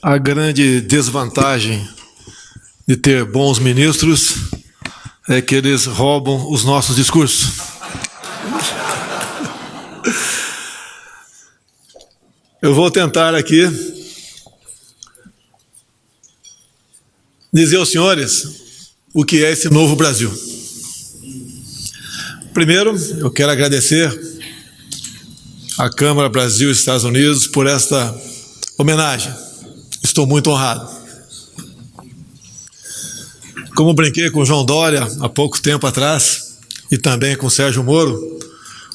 A grande desvantagem de ter bons ministros é que eles roubam os nossos discursos. Eu vou tentar aqui dizer aos senhores o que é esse novo Brasil. Primeiro, eu quero agradecer à Câmara Brasil e Estados Unidos por esta homenagem. Estou muito honrado. Como brinquei com o João Dória há pouco tempo atrás, e também com o Sérgio Moro,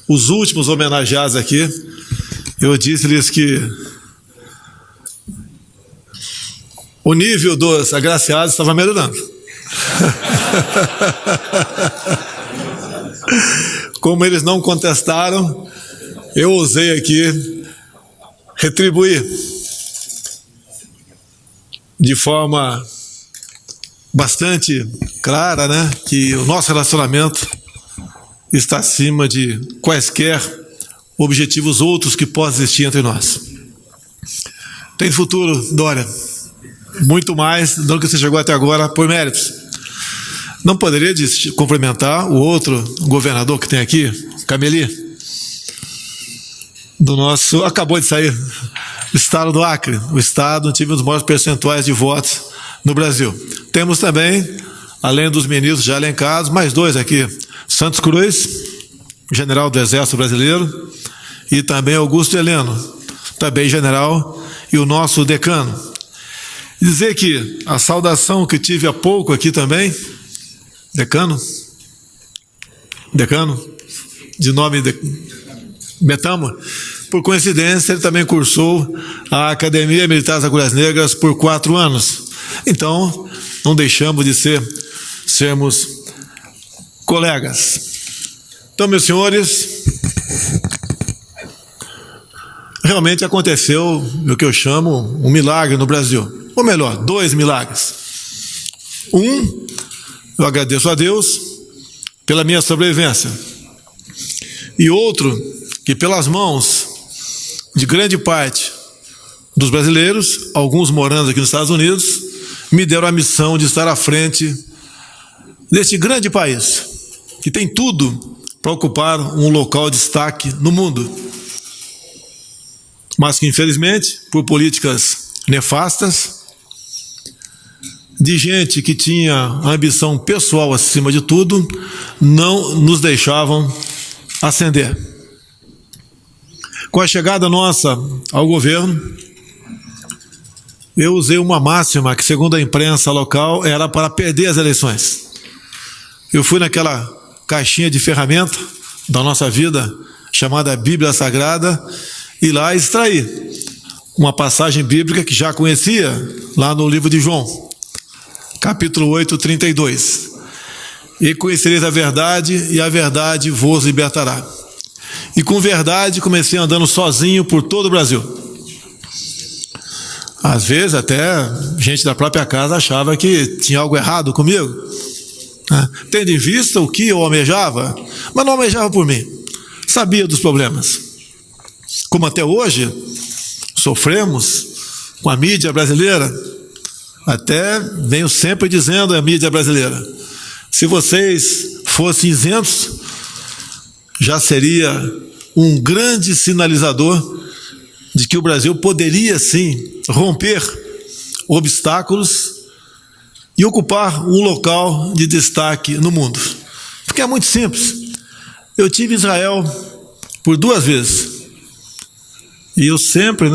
os últimos homenageados aqui, eu disse-lhes que o nível dos agraciados estava melhorando. Como eles não contestaram, eu ousei aqui retribuir de forma bastante clara, né, que o nosso relacionamento está acima de quaisquer objetivos outros que possam existir entre nós. Tem futuro, Dória, muito mais do que você chegou até agora por méritos. Não poderia cumprimentar o outro governador que tem aqui, Cameli, do nosso, acabou de sair, estado do Acre, o estado onde tive os maiores percentuais de votos no Brasil. Temos também, além dos ministros já elencados, mais dois aqui, Santos Cruz, general do Exército Brasileiro, e também Augusto Heleno, também general, e o nosso decano. Dizer que a saudação que tive há pouco aqui também, decano, de nome Betamo, por coincidência, ele também cursou a Academia Militar das Agulhas Negras por 4 anos. Então, não deixamos de sermos colegas. Então, meus senhores, realmente aconteceu o que eu chamo um milagre no Brasil. Ou melhor, 2 milagres. Um, eu agradeço a Deus pela minha sobrevivência. E outro, que pelas mãos de grande parte dos brasileiros, alguns morando aqui nos Estados Unidos, me deram a missão de estar à frente deste grande país, que tem tudo para ocupar um local de destaque no mundo, mas que infelizmente, por políticas nefastas, de gente que tinha ambição pessoal acima de tudo, não nos deixavam ascender. Com a chegada nossa ao governo, eu usei uma máxima que, segundo a imprensa local, era para perder as eleições. Eu fui naquela caixinha de ferramenta da nossa vida, chamada Bíblia Sagrada, e lá extraí uma passagem bíblica que já conhecia, lá no livro de João, capítulo 8, 32. E conhecereis a verdade, e a verdade vos libertará. E com verdade comecei andando sozinho por todo o Brasil. Às vezes até gente da própria casa achava que tinha algo errado comigo, né? Tendo em vista o que eu almejava, mas não almejava por mim. Sabia dos problemas. Como até hoje sofremos com a mídia brasileira, até venho sempre dizendo à mídia brasileira, se vocês fossem isentos, já seria um grande sinalizador de que o Brasil poderia sim romper obstáculos e ocupar um local de destaque no mundo. Porque é muito simples. Eu tive Israel por 2 vezes. E eu sempre,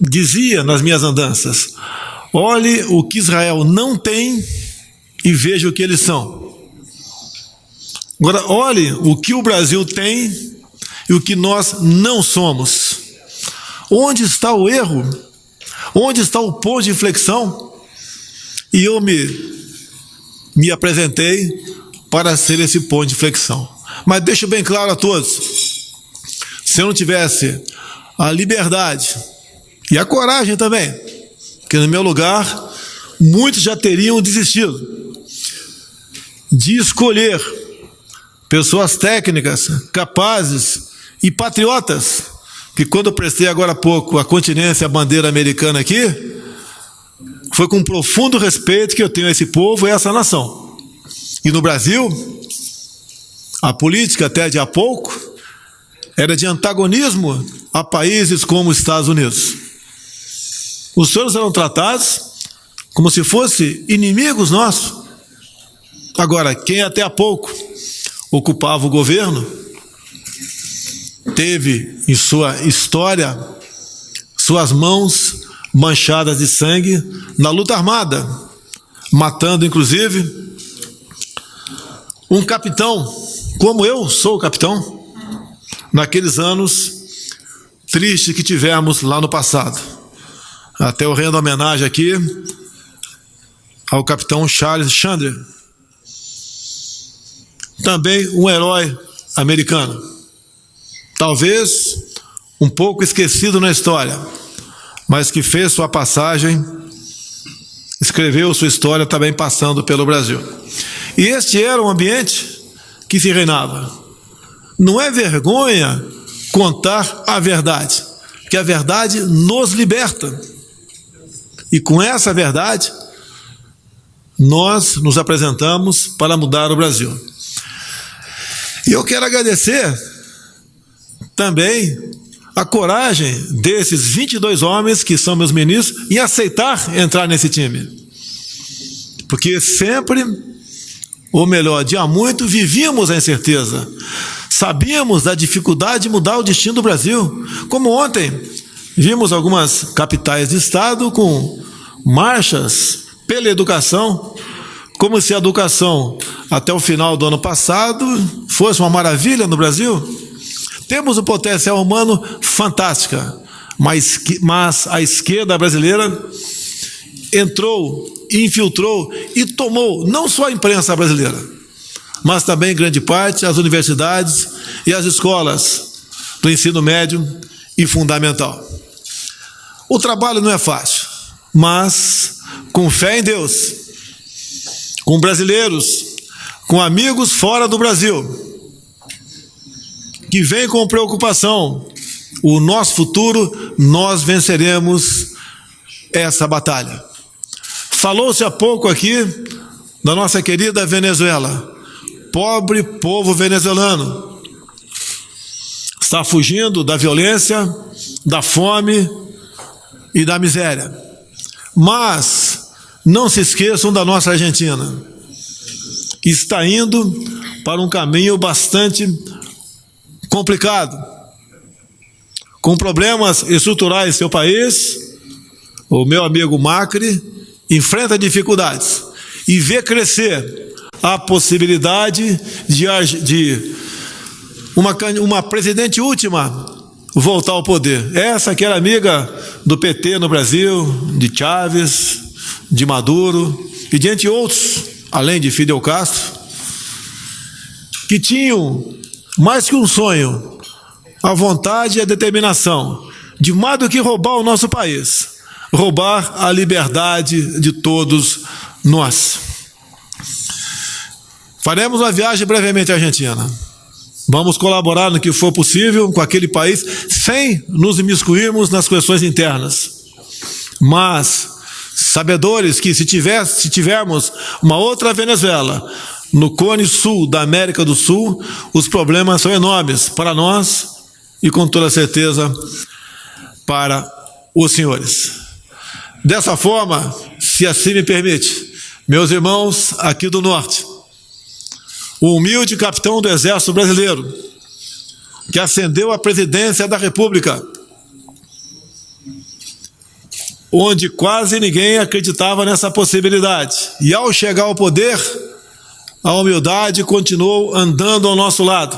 dizia nas minhas andanças, olhe o que Israel não tem e veja o que eles são. Agora, olhe o que o Brasil tem e o que nós não somos. Onde está o erro? Onde está o ponto de inflexão? E eu me apresentei para ser esse ponto de inflexão. Mas deixo bem claro a todos, se eu não tivesse a liberdade e a coragem também, que no meu lugar, muitos já teriam desistido de escolher pessoas técnicas, capazes e patriotas que quando eu prestei agora há pouco a continência, a bandeira americana aqui, foi com profundo respeito que eu tenho a esse povo e a essa nação. E no Brasil, a política até de há pouco era de antagonismo a países como os Estados Unidos. Os senhores eram tratados como se fossem inimigos nossos. Agora, quem até há pouco ocupava o governo, teve em sua história suas mãos manchadas de sangue na luta armada, matando inclusive um capitão, como eu sou capitão, naqueles anos tristes que tivemos lá no passado. Até eu rendo homenagem aqui ao capitão Charles Chandler, também um herói americano, talvez um pouco esquecido na história, mas que fez sua passagem, escreveu sua história também passando pelo Brasil. E este era o ambiente que se reinava. Não é vergonha contar a verdade, que a verdade nos liberta. E com essa verdade, nós nos apresentamos para mudar o Brasil. E eu quero agradecer também a coragem desses 22 homens que são meus ministros em aceitar entrar nesse time. Porque sempre, ou melhor, de há muito, vivíamos a incerteza. Sabíamos da dificuldade de mudar o destino do Brasil. Como ontem, vimos algumas capitais de estado com marchas pela educação, como se a educação até o final do ano passado fosse uma maravilha no Brasil. Temos um potencial humano fantástica, mas a esquerda brasileira entrou, infiltrou e tomou não só a imprensa brasileira, mas também grande parte as universidades e as escolas do ensino médio e fundamental. O trabalho não é fácil, mas com fé em Deus, com brasileiros, com amigos fora do Brasil, que vem com preocupação o nosso futuro, nós venceremos essa batalha. Falou-se há pouco aqui da nossa querida Venezuela. Pobre povo venezuelano está fugindo da violência, da fome e da miséria. Mas não se esqueçam da nossa Argentina, que está indo para um caminho bastante complicado, com problemas estruturais em seu país. O meu amigo Macri enfrenta dificuldades e vê crescer a possibilidade de uma presidente última voltar ao poder. Essa que era amiga do PT no Brasil, de Chávez, de Maduro e de entre outros, além de Fidel Castro, que tinham mais que um sonho, a vontade e a determinação de mais do que roubar o nosso país, roubar a liberdade de todos nós. Faremos uma viagem brevemente à Argentina. Vamos colaborar no que for possível com aquele país, sem nos imiscuirmos nas questões internas. Mas, sabedores que se tivermos uma outra Venezuela no cone sul da América do Sul, os problemas são enormes para nós e, com toda certeza, para os senhores. Dessa forma, se assim me permite, meus irmãos aqui do Norte, o humilde capitão do Exército Brasileiro, que ascendeu à presidência da República, onde quase ninguém acreditava nessa possibilidade, e ao chegar ao poder, a humildade continuou andando ao nosso lado.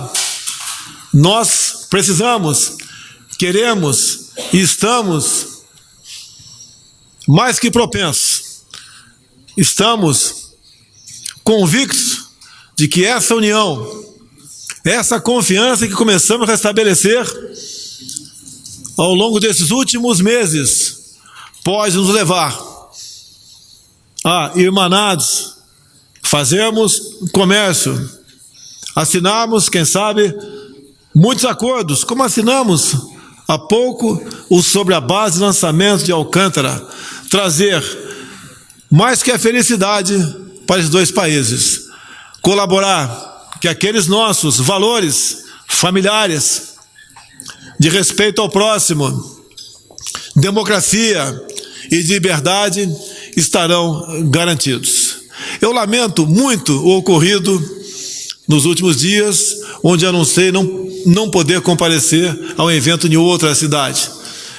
Nós precisamos, queremos e estamos mais que propensos. Estamos convictos de que essa união, essa confiança que começamos a restabelecer ao longo desses últimos meses, pode nos levar a, irmanados, fazermos comércio, assinarmos, quem sabe, muitos acordos, como assinamos Há pouco, o sobre a base de lançamento de Alcântara trazer mais que a felicidade para os dois países. Colaborar que aqueles nossos valores familiares de respeito ao próximo, democracia e de liberdade estarão garantidos. Eu lamento muito o ocorrido nos últimos dias, onde anunciei não poder comparecer a um evento em outra cidade.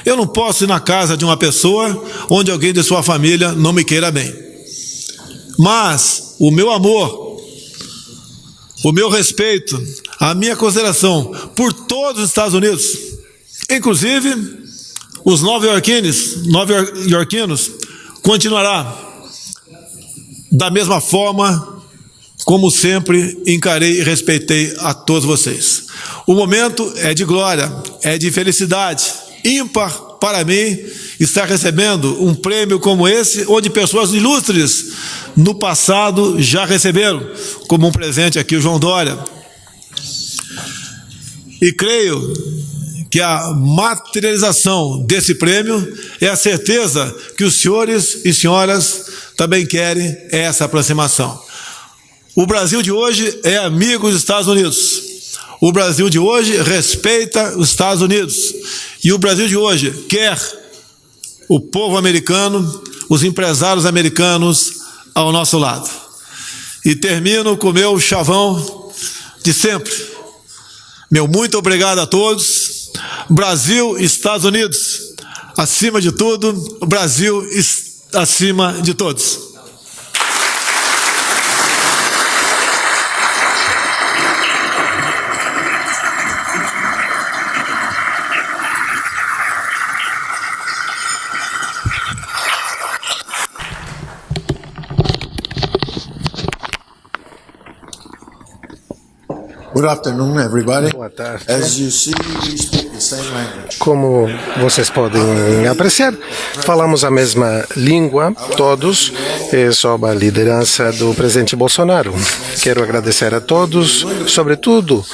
Eu não posso ir na casa de uma pessoa onde alguém de sua família não me queira bem. Mas o meu amor, o meu respeito, a minha consideração por todos os Estados Unidos, inclusive os nova-iorquinos, continuará da mesma forma como sempre encarei e respeitei a todos vocês. O momento é de glória, é de felicidade ímpar para mim estar recebendo um prêmio como esse, onde pessoas ilustres no passado já receberam, como um presente aqui o João Dória. E creio que a materialização desse prêmio é a certeza que os senhores e senhoras também querem essa aproximação. O Brasil de hoje é amigo dos Estados Unidos. O Brasil de hoje respeita os Estados Unidos. E o Brasil de hoje quer o povo americano, os empresários americanos ao nosso lado. E termino com o meu chavão de sempre. Meu muito obrigado a todos. Brasil e Estados Unidos, acima de tudo, Brasil acima de todos. Good afternoon, everybody. Boa tarde. As you see, we speak the same language. Como vocês podem apreciar, falamos a mesma língua, todos, sob a liderança do presidente Bolsonaro. Quero agradecer a todos, sobretudo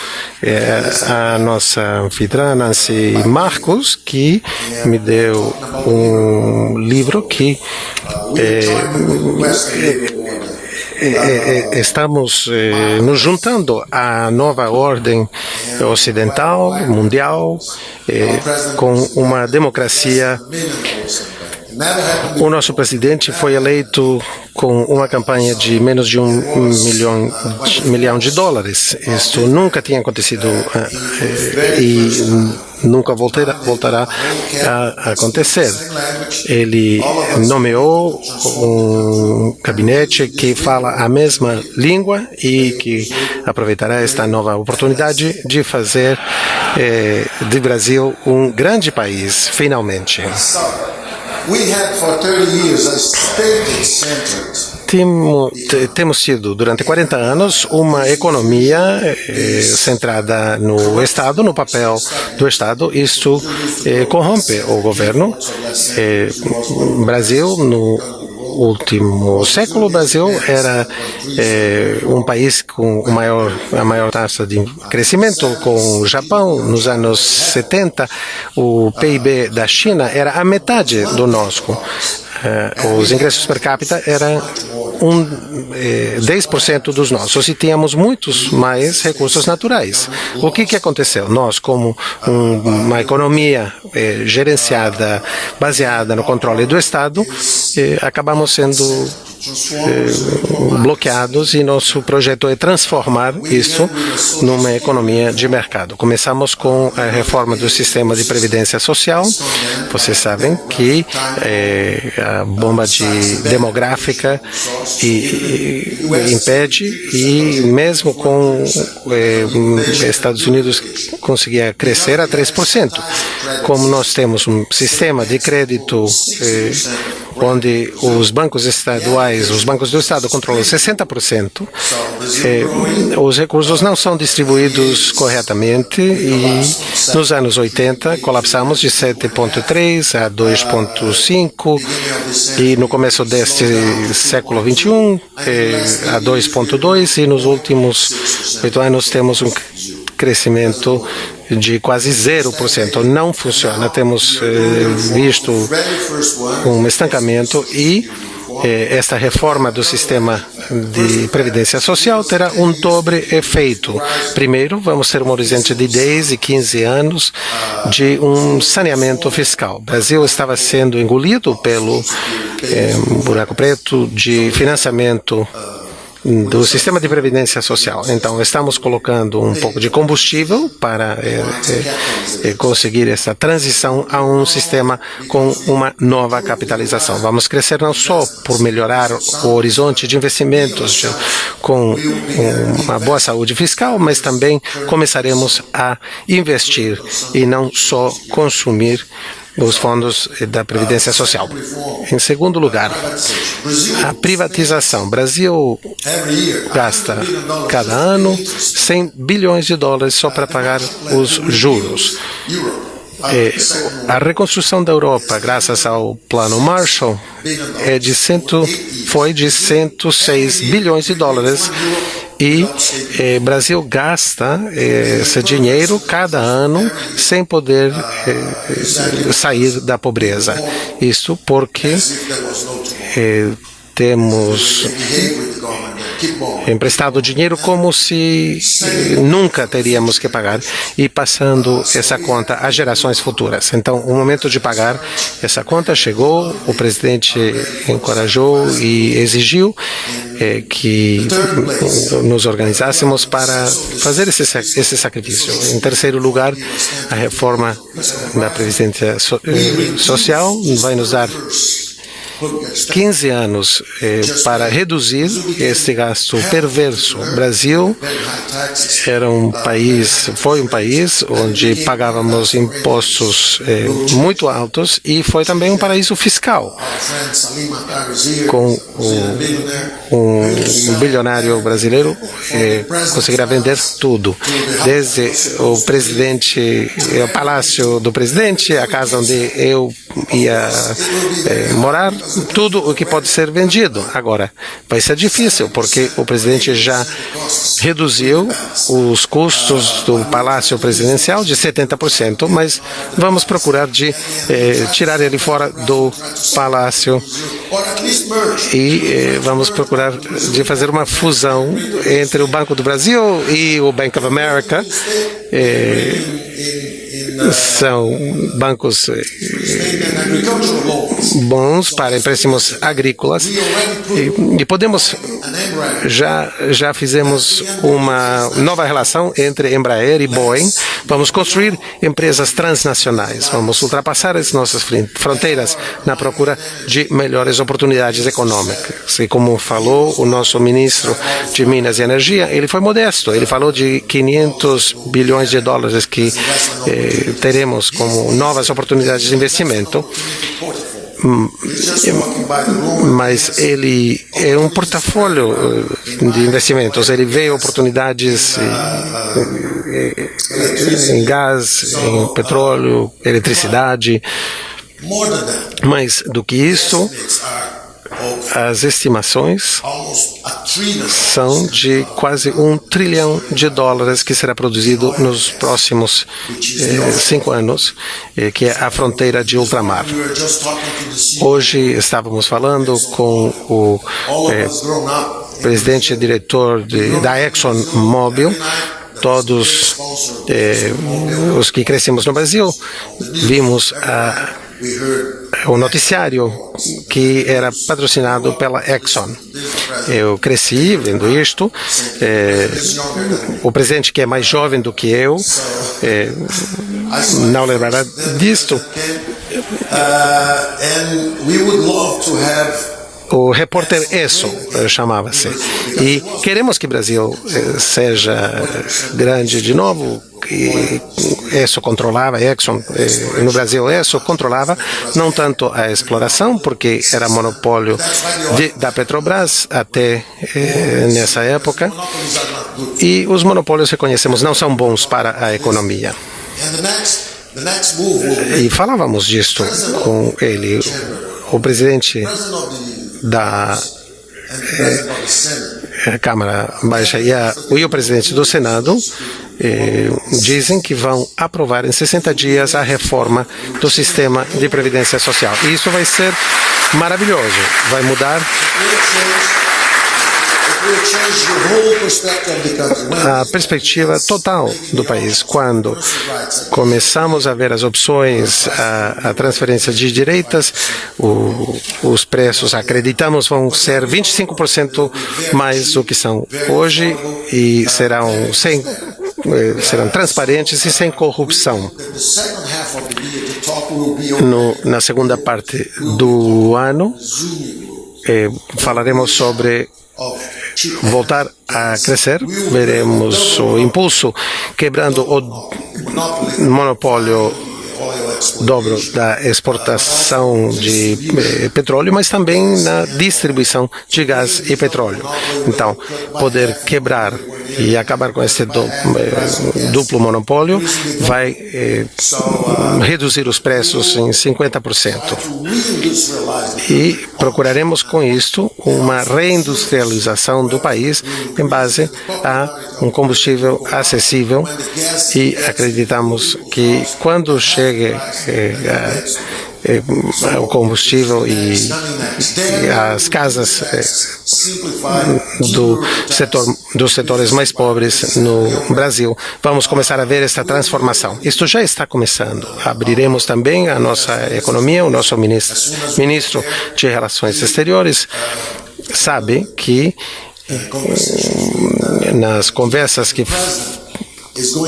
a nossa anfitriã Nancy Marcos, que me deu um livro que estamos nos juntando à nova ordem ocidental, mundial, com uma democracia. O nosso presidente foi eleito com uma campanha de menos de $1 milhão. Isto nunca tinha acontecido e nunca voltará a acontecer. Ele nomeou um gabinete que fala a mesma língua e que aproveitará esta nova oportunidade de fazer do Brasil um grande país, finalmente. Temos tido, durante 40 anos, uma economia centrada no Estado, no papel do Estado. Isto corrompe o governo. Brasil, no último século, o Brasil era um país com a maior taxa de crescimento com o Japão. Nos anos 70, o PIB da China era a metade do nosso. Os ingressos per capita eram 10% dos nossos e tínhamos muitos mais recursos naturais. O que aconteceu? Nós, como uma economia gerenciada, baseada no controle do Estado, acabamos sendo bloqueados e nosso projeto é transformar isso numa economia de mercado. Começamos com a reforma do sistema de previdência social. Vocês sabem que a bomba demográfica impede e mesmo com Estados Unidos conseguia crescer a 3%. Como nós temos um sistema de crédito onde os bancos estaduais, os bancos do Estado controlam 60%, os recursos não são distribuídos corretamente e nos anos 80 colapsamos de 7,3 a 2,5 e no começo deste século 21 a 2,2 e nos últimos 8 anos temos um crescimento de quase 0%. Não funciona. Temos visto um estancamento e esta reforma do sistema de previdência social terá um dobre efeito. Primeiro, vamos ter um horizonte de 10 e 15 anos de um saneamento fiscal. O Brasil estava sendo engolido pelo buraco preto de financiamento do sistema de previdência social. Então, estamos colocando um pouco de combustível para conseguir essa transição a um sistema com uma nova capitalização. Vamos crescer não só por melhorar o horizonte de investimentos com uma boa saúde fiscal, mas também começaremos a investir e não só consumir os fundos da Previdência Social. Em segundo lugar, a privatização. O Brasil gasta cada ano 100 bilhões de dólares só para pagar os juros. A reconstrução da Europa, graças ao Plano Marshall, foi de 106 bilhões de dólares. E o Brasil gasta esse dinheiro cada ano sem poder sair da pobreza. Isso porque temos emprestado dinheiro como se nunca teríamos que pagar e passando essa conta às gerações futuras. Então, o momento de pagar essa conta chegou, o presidente encorajou e exigiu que nos organizássemos para fazer esse sacrifício. Em terceiro lugar, a reforma da Previdência Social vai nos dar 15 anos para reduzir este gasto perverso. O Brasil foi um país onde pagávamos impostos muito altos e foi também um paraíso fiscal. Com um bilionário brasileiro conseguirá vender tudo, desde o palácio do presidente, a casa onde eu ia morar, tudo o que pode ser vendido. Agora, vai ser difícil, porque o presidente já reduziu os custos do Palácio Presidencial de 70%, mas vamos procurar de tirar ele fora do Palácio e vamos procurar de fazer uma fusão entre o Banco do Brasil e o Bank of America. São bancos bons para empréstimos agrícolas e podemos já fizemos uma nova relação entre Embraer e Boeing. Vamos construir empresas transnacionais, vamos ultrapassar as nossas fronteiras na procura de melhores oportunidades econômicas. E como falou o nosso ministro de Minas e Energia, ele foi modesto, ele falou de 500 bilhões de dólares que teremos como novas oportunidades de investimento, mas ele é um portfólio de investimentos. Ele vê oportunidades em gás, em petróleo, eletricidade. Mais do que isso, as estimações são de quase $1 trilhão que será produzido nos próximos 5 anos, que é a fronteira de ultramar. Hoje estávamos falando com o presidente e diretor da ExxonMobil. Todos os que crescemos no Brasil vimos o noticiário que era patrocinado pela Exxon. Eu cresci vendo isto. O presidente, que é mais jovem do que eu, não lembrará disto. O repórter ESSO chamava-se. E queremos que o Brasil seja grande de novo. E ESSO controlava, Exxon, no Brasil ESSO controlava não tanto a exploração, porque era monopólio da Petrobras até nessa época, e os monopólios que conhecemos não são bons para a economia. E falávamos disto com ele, o presidente da Câmara Baixa e o presidente do Senado dizem que vão aprovar em 60 dias a reforma do sistema de previdência social. E isso vai ser maravilhoso, vai mudar a perspectiva total do país. Quando começamos a ver as opções, a transferência de direitas, os preços, acreditamos, vão ser 25% mais do que são hoje e serão transparentes e sem corrupção. Na segunda parte do ano, falaremos sobre voltar a crescer, veremos o impulso quebrando o monopólio dobro da exportação de petróleo, mas também na distribuição de gás e petróleo. Então, poder quebrar e acabar com esse duplo monopólio vai reduzir os preços em 50%. E procuraremos com isto uma reindustrialização do país em base a um combustível acessível e acreditamos que quando chegue o combustível e as casas dos setores mais pobres no Brasil, vamos começar a ver esta transformação. Isto já está começando. Abriremos também a nossa economia. O nosso ministro de Relações Exteriores sabe que nas conversas que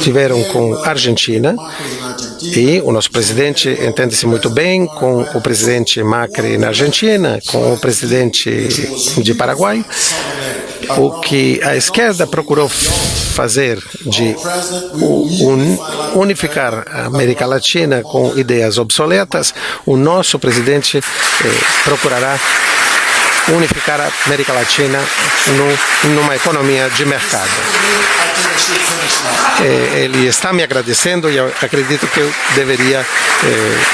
tiveram com a Argentina, e o nosso presidente entende-se muito bem com o presidente Macri na Argentina, com o presidente de Paraguai. O que a esquerda procurou fazer de unificar a América Latina com ideias obsoletas, o nosso presidente procurará unificar a América Latina numa economia de mercado. Ele está me agradecendo e eu acredito que eu deveria,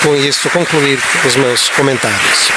com isso, concluir os meus comentários.